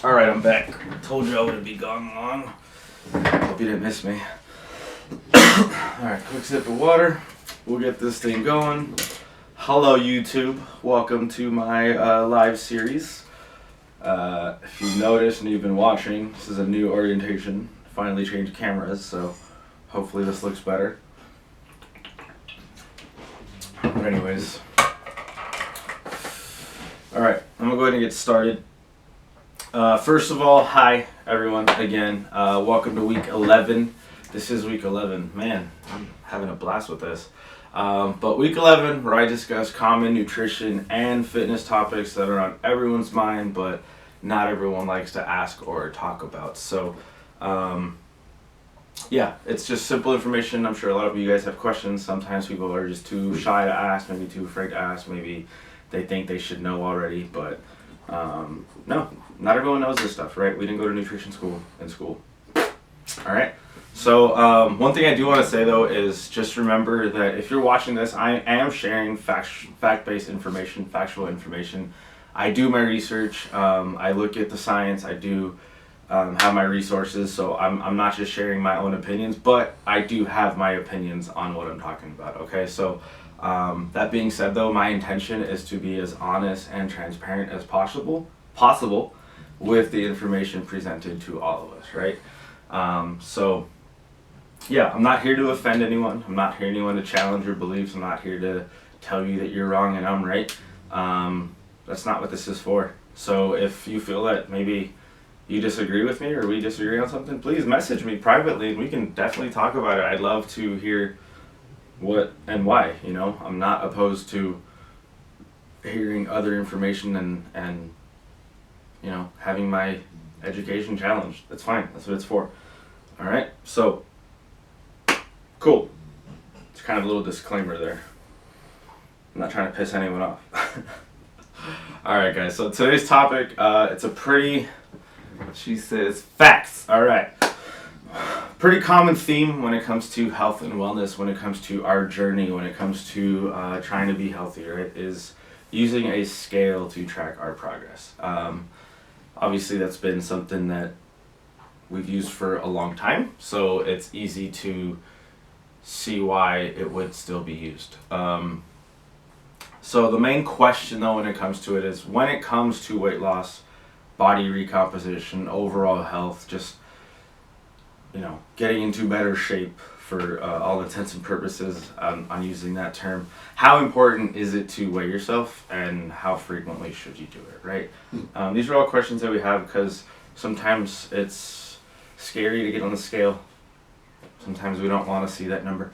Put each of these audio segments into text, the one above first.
Alright, I'm back. Told you I wouldn't be gone long. Hope you didn't miss me. Alright, quick sip of water. We'll get this thing going. Hello YouTube. Welcome to my live series. If you've noticed and you've been watching, this is a new orientation. Finally changed cameras, so hopefully this looks better. But anyways. Alright, I'm gonna go ahead and get started. First of all, hi everyone again. Welcome to week 11. This is week 11. Man, I'm having a blast with this. But week 11, where I discuss common nutrition and fitness topics that are on everyone's mind, but not everyone likes to ask or talk about. So, yeah, it's just simple information. I'm sure a lot of you guys have questions. Sometimes people are just too shy to ask, maybe too afraid to ask, maybe they think they should know already, but no, not everyone knows this stuff, right? We didn't go to nutrition school in school. All right. So one thing I do want to say though is just remember that if you're watching this, I am sharing fact-based information, factual information. I do my research. I look at the science. I do have my resources. So I'm not just sharing my own opinions, but I do have my opinions on what I'm talking about. Okay. So that being said though, my intention is to be as honest and transparent as possible with the information presented to all of us, right? So yeah, I'm not here to offend anyone. I'm not here anyone to challenge your beliefs. I'm not here to tell you that you're wrong and I'm right. That's not what this is for. So if you feel that maybe you disagree with me or we disagree on something, please message me privately and we can definitely talk about it. I'd love to hear what and why, you know. I'm not opposed to hearing other information and you know, having my education challenged. That's fine. That's what it's for. All right. So cool. It's kind of a little disclaimer there. I'm not trying to piss anyone off. All right, guys. So today's topic, it's a pretty, she says, facts. All right. Pretty common theme when it comes to health and wellness, when it comes to our journey, when it comes to trying to be healthy, right, is using a scale to track our progress. Obviously, that's been something that we've used for a long time, so it's easy to see why it would still be used. So the main question, though, when it comes to it is when it comes to weight loss, body recomposition, overall health, just, you know, getting into better shape for all intents and purposes on using that term, how important is it to weigh yourself and how frequently should you do it, right? These are all questions that we have because sometimes it's scary to get on the scale. Sometimes we don't want to see that number,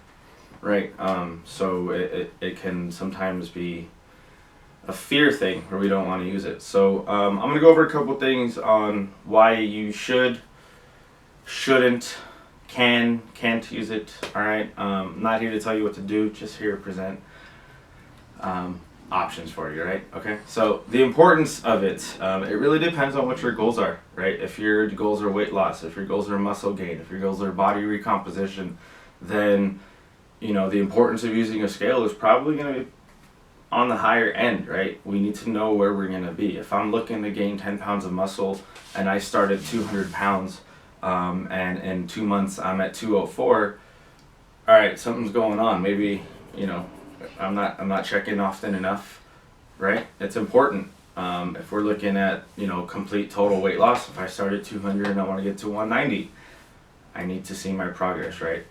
right? So it can sometimes be a fear thing where we don't want to use it. So I'm going to go over a couple things on why you should, shouldn't, can't use it. All right. I'm not here to tell you what to do, just here to present options for you, right? Okay. So the importance of it, it really depends on what your goals are, right? If your goals are weight loss, if your goals are muscle gain, if your goals are body recomposition, then you know the importance of using a scale is probably going to be on the higher end, right? We need to know where we're going to be. If I'm looking to gain 10 pounds of muscle and I start at 200 pounds, and in 2 months I'm at 204, all right, something's going on. Maybe, you know, I'm not checking often enough, right? It's important. If we're looking at, you know, complete total weight loss, if I start at 200 and I want to get to 190, I need to see my progress, right?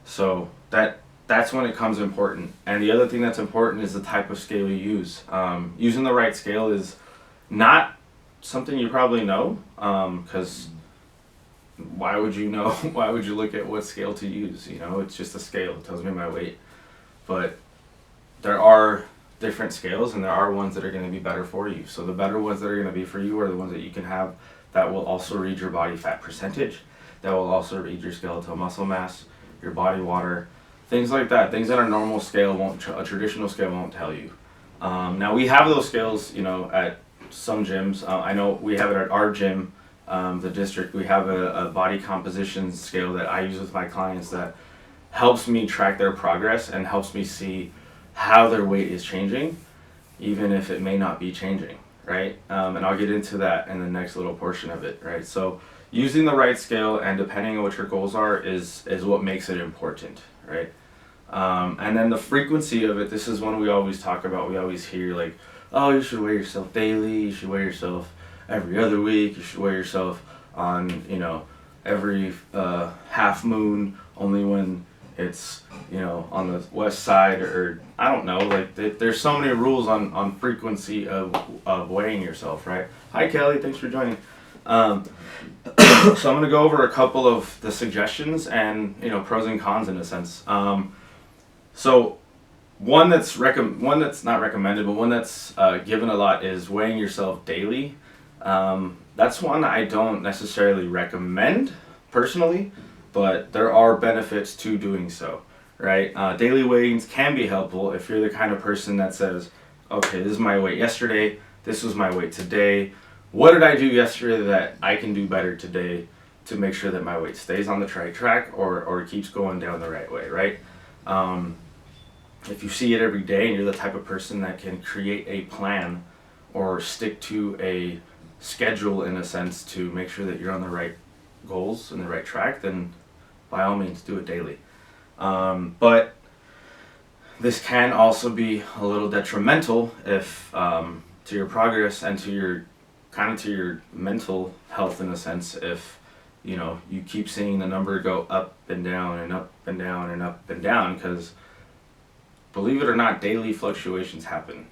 So that's when it comes important. And the other thing that's important is the type of scale you use. Using the right scale is not something you probably know, because why would you know? Why would you look at what scale to use? You know, it's just a scale. It tells me my weight. But there are different scales and there are ones that are going to be better for you. So the better ones that are going to be for you are the ones that you can have that will also read your body fat percentage, that will also read your skeletal muscle mass, your body water, things like that. Things that a normal scale won't, a traditional scale won't tell you. Now we have those scales, you know, at some gyms. I know we have it at our gym. The district, we have a body composition scale that I use with my clients that helps me track their progress and helps me see how their weight is changing, even if it may not be changing. right? And I'll get into that in the next little portion of it, right? So using the right scale and depending on what your goals are is what makes it important, right? And then the frequency of it, this is one we always talk about. We always hear like, oh, you should weigh yourself daily, you should weigh yourself every other week, you should weigh yourself on, you know, every half moon, only when it's, you know, on the west side, or I don't know, like there's so many rules on frequency of weighing yourself, right? Hi Kelly, thanks for joining. So I'm going to go over a couple of the suggestions and, you know, pros and cons in a sense. So one that's not recommended, but one that's given a lot is weighing yourself daily. That's one I don't necessarily recommend personally, but there are benefits to doing so, right? Daily weightings can be helpful if you're the kind of person that says, okay, this is my weight yesterday, this was my weight today. What did I do yesterday that I can do better today to make sure that my weight stays on the right track or keeps going down the right way, right? If you see it every day and you're the type of person that can create a plan or stick to a schedule in a sense to make sure that you're on the right goals and the right track, then by all means do it daily. But this can also be a little detrimental if to your progress and to your mental health in a sense, if you know you keep seeing the number go up and down and up and down and up and down, because believe it or not, daily fluctuations happen.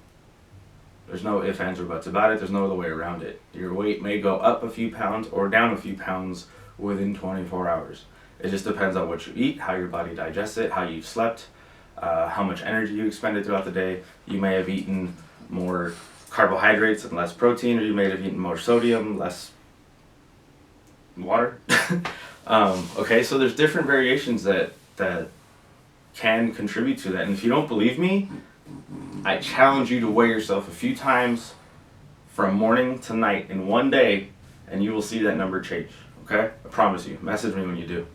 There's no ifs, ands, or buts about it. There's no other way around it. Your weight may go up a few pounds or down a few pounds within 24 hours. It just depends on what you eat, how your body digests it, how you've slept, how much energy you expended throughout the day. You may have eaten more carbohydrates and less protein, or you may have eaten more sodium, less water. Okay, so there's different variations that can contribute to that. And if you don't believe me, I challenge you to weigh yourself a few times from morning to night in one day, and you will see that number change. Okay? I promise you. Message me when you do.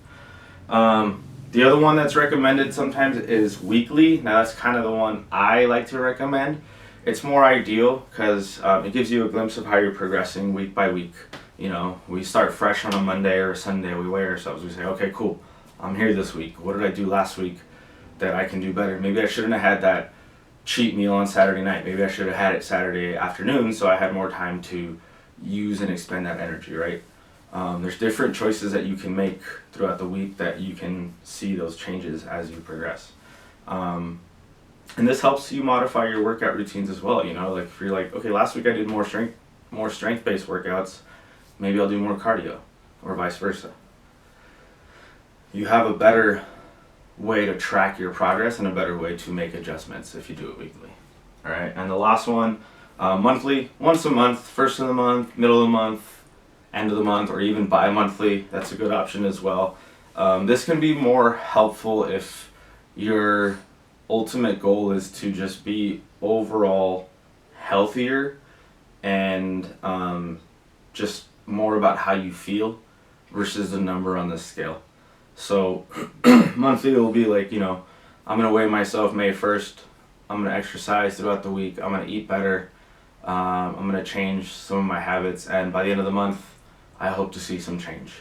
The other one that's recommended sometimes is weekly. Now that's kind of the one I like to recommend. It's more ideal because it gives you a glimpse of how you're progressing week by week. You know, we start fresh on a Monday or a Sunday. We weigh ourselves. We say, okay, cool. I'm here this week. What did I do last week that I can do better? Maybe I shouldn't have had that cheat meal on Saturday night. Maybe I should have had it Saturday afternoon so I had more time to use and expend that energy, right? There's different choices that you can make throughout the week that you can see those changes as you progress. And this helps you modify your workout routines as well. You know, like if you're like, okay, last week I did more strength-based workouts, maybe I'll do more cardio, or vice versa. You have a better way to track your progress and a better way to make adjustments if you do it weekly. All right, and the last one, monthly, once a month, first of the month, middle of the month, end of the month, or even bi-monthly. That's a good option as well. This can be more helpful if your ultimate goal is to just be overall healthier and just more about how you feel versus the number on the scale. So monthly will be like, you know, I'm going to weigh myself May 1st. I'm going to exercise throughout the week. I'm going to eat better. I'm going to change some of my habits. And by the end of the month, I hope to see some change.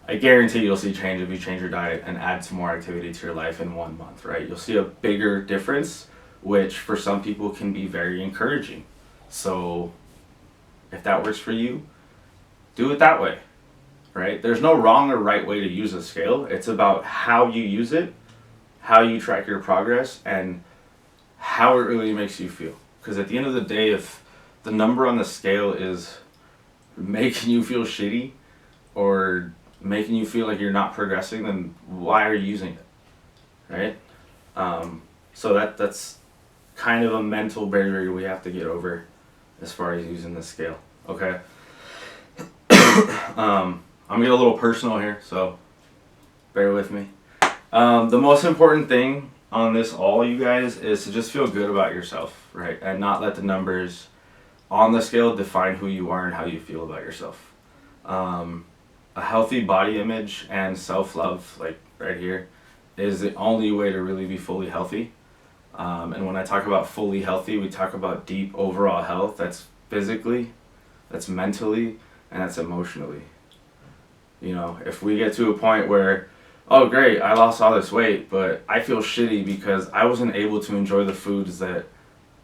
I guarantee you'll see change if you change your diet and add some more activity to your life in 1 month, right? You'll see a bigger difference, which for some people can be very encouraging. So if that works for you, do it that way, right? There's no wrong or right way to use a scale. It's about how you use it, how you track your progress, and how it really makes you feel. Because at the end of the day, if the number on the scale is making you feel shitty or making you feel like you're not progressing, then why are you using it, right? So that's kind of a mental barrier we have to get over as far as using the scale, okay? I'm getting a little personal here, so bear with me. The most important thing on this all, you guys, is to just feel good about yourself, right? And not let the numbers on the scale define who you are and how you feel about yourself. A healthy body image and self-love, like right here, is the only way to really be fully healthy. And when I talk about fully healthy, we talk about deep overall health that's physically, that's mentally, and that's emotionally. You know, if we get to a point where, oh great, I lost all this weight, but I feel shitty because I wasn't able to enjoy the foods that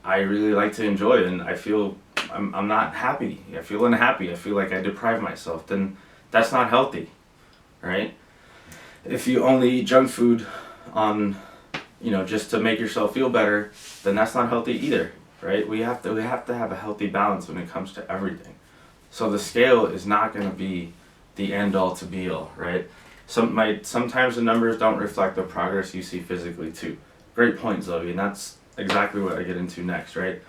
I really like to enjoy, and I feel I'm not happy. I feel unhappy. I feel like I deprive myself. Then that's not healthy, right? If you only eat junk food on, you know, just to make yourself feel better, then that's not healthy either, right? We have to have a healthy balance when it comes to everything. So the scale is not going to be the end all to be all, right? Sometimes the numbers don't reflect the progress you see physically too. Great point, Zoe, and that's exactly what I get into next, right?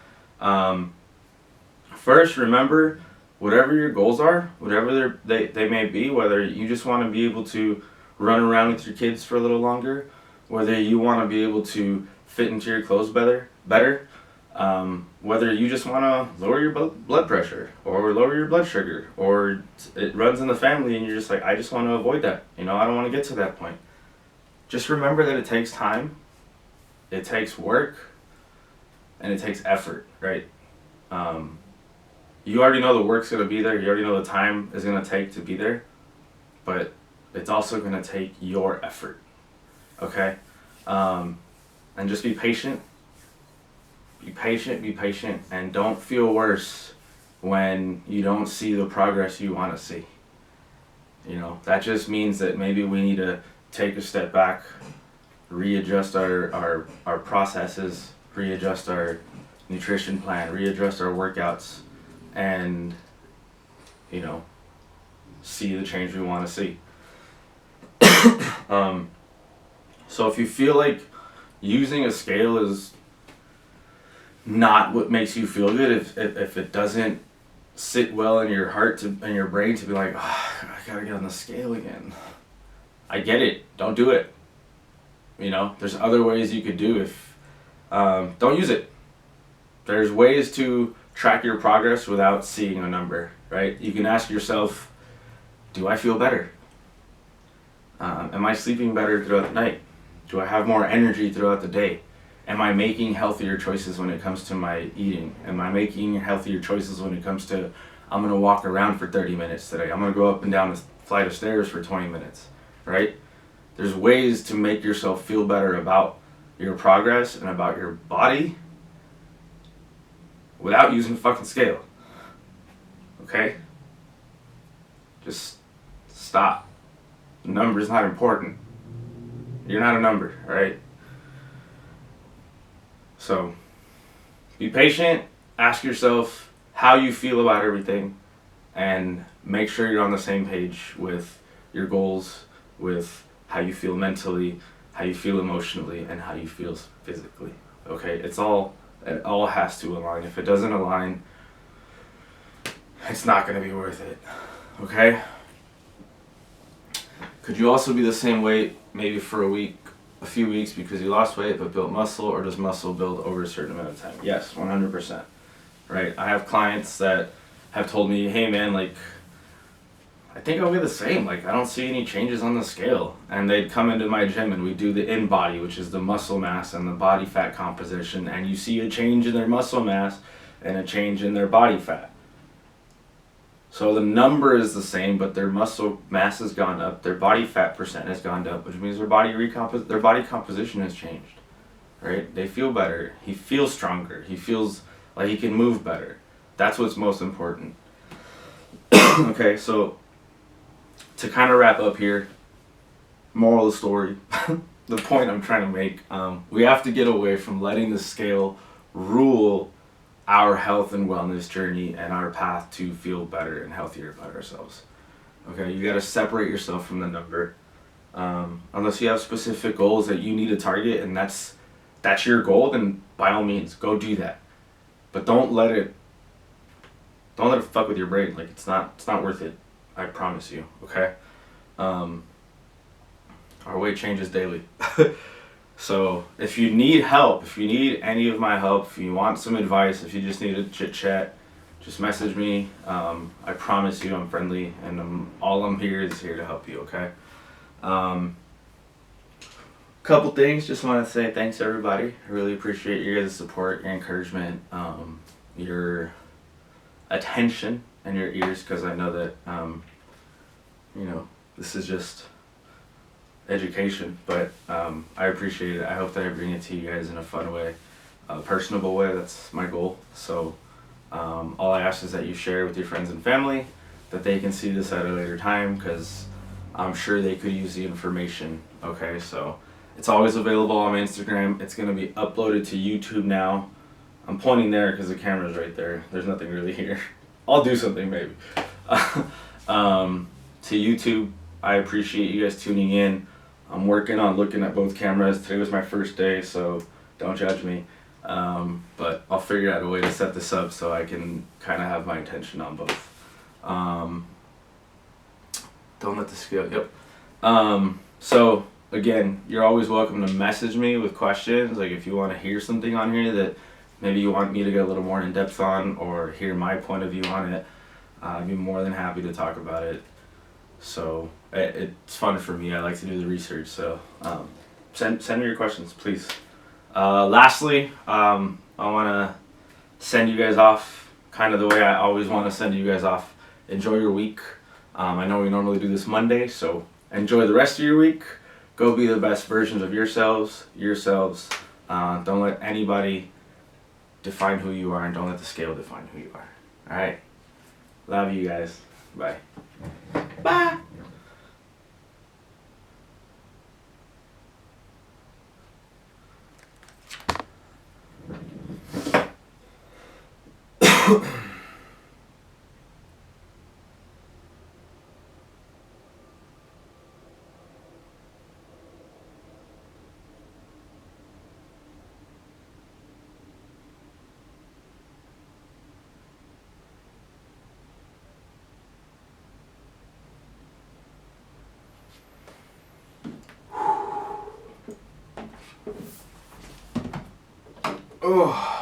First, remember, whatever your goals are, whatever they may be, whether you just want to be able to run around with your kids for a little longer, whether you want to be able to fit into your clothes better, whether you just want to lower your blood pressure or lower your blood sugar, or it runs in the family and you're just like, I just want to avoid that. You know, I don't want to get to that point. Just remember that it takes time, it takes work, and it takes effort, right? You already know the work's going to be there. You already know the time is going to take to be there. But it's also going to take your effort, okay? And just be patient. Be patient, and don't feel worse when you don't see the progress you want to see. You know, that just means that maybe we need to take a step back, readjust our processes, readjust our nutrition plan, readjust our workouts, and, you know, see the change we want to see. So if you feel like using a scale is not what makes you feel good, if it doesn't sit well in your heart and your brain to be like, oh, I gotta get on the scale again, I get it. Don't do it. You know, there's other ways you could do if don't use it. There's ways to track your progress without seeing a number, right? You can ask yourself, do I feel better? Am I sleeping better throughout the night? Do I have more energy throughout the day? Am I making healthier choices when it comes to my eating? Am I making healthier choices when it comes to, I'm going to walk around for 30 minutes today. I'm going to go up and down a flight of stairs for 20 minutes, right? There's ways to make yourself feel better about your progress and about your body without using a fucking scale. Okay? Just stop. The number is not important. You're not a number, alright? So, be patient, ask yourself how you feel about everything, and make sure you're on the same page with your goals, with how you feel mentally, how you feel emotionally, and how you feel physically. Okay? It all has to align. If it doesn't align, it's not going to be worth it. Okay? Could you also be the same weight maybe for a few weeks because you lost weight but built muscle, or does muscle build over a certain amount of time? Yes, 100%. Right? I have clients that have told me, hey man, like, I think I'll be the same. Like, I don't see any changes on the scale. And they'd come into my gym and we do the in-body, which is the muscle mass and the body fat composition, and you see a change in their muscle mass and a change in their body fat. So the number is the same, but their muscle mass has gone up, their body fat percent has gone up, which means their body composition has changed, right? They feel better. He feels stronger. He feels like he can move better. That's what's most important. Okay, so to kind of wrap up here, moral of the story, the point I'm trying to make, we have to get away from letting the scale rule our health and wellness journey and our path to feel better and healthier about ourselves. Okay, you got to separate yourself from the number, unless you have specific goals that you need to target, and that's your goal. Then by all means, go do that. But don't let it fuck with your brain. Like, it's not worth it. I promise you. Okay. Our weight changes daily. So if you need help, if you need any of my help, if you want some advice, if you just need a chit chat, just message me. I promise you I'm friendly, and all I'm here is here to help you, okay? Couple things, just want to say thanks everybody. I really appreciate your guys' support, your encouragement, your attention in your ears, because I know that this is just education, but I appreciate it. I hope that I bring it to you guys in a fun way, a personable way. That's my goal. So all I ask is that you share with your friends and family, that they can see this at a later time, because I'm sure they could use the information. Okay, so it's always available on my Instagram. It's going to be uploaded to YouTube now. I'm pointing there because the camera's right there. There's nothing really here. I'll do something maybe. To YouTube, I appreciate you guys tuning in. I'm working on looking at both cameras. Today was my first day, so don't judge me. But I'll figure out a way to set this up so I can kind of have my attention on both. Don't let this go. Yep. So again, you're always welcome to message me with questions. Like if you want to hear something on here that maybe you want me to get a little more in depth on, or hear my point of view on it, I'd be more than happy to talk about it. So it's fun for me. I like to do the research. So send me your questions, please. Lastly, I want to send you guys off kind of the way I always want to send you guys off. Enjoy your week. I know we normally do this Monday, so enjoy the rest of your week. Go be the best versions of yourselves. Don't let anybody define who you are, and don't let the scale define who you are. All right. Love you guys. Bye. Bye. Oh.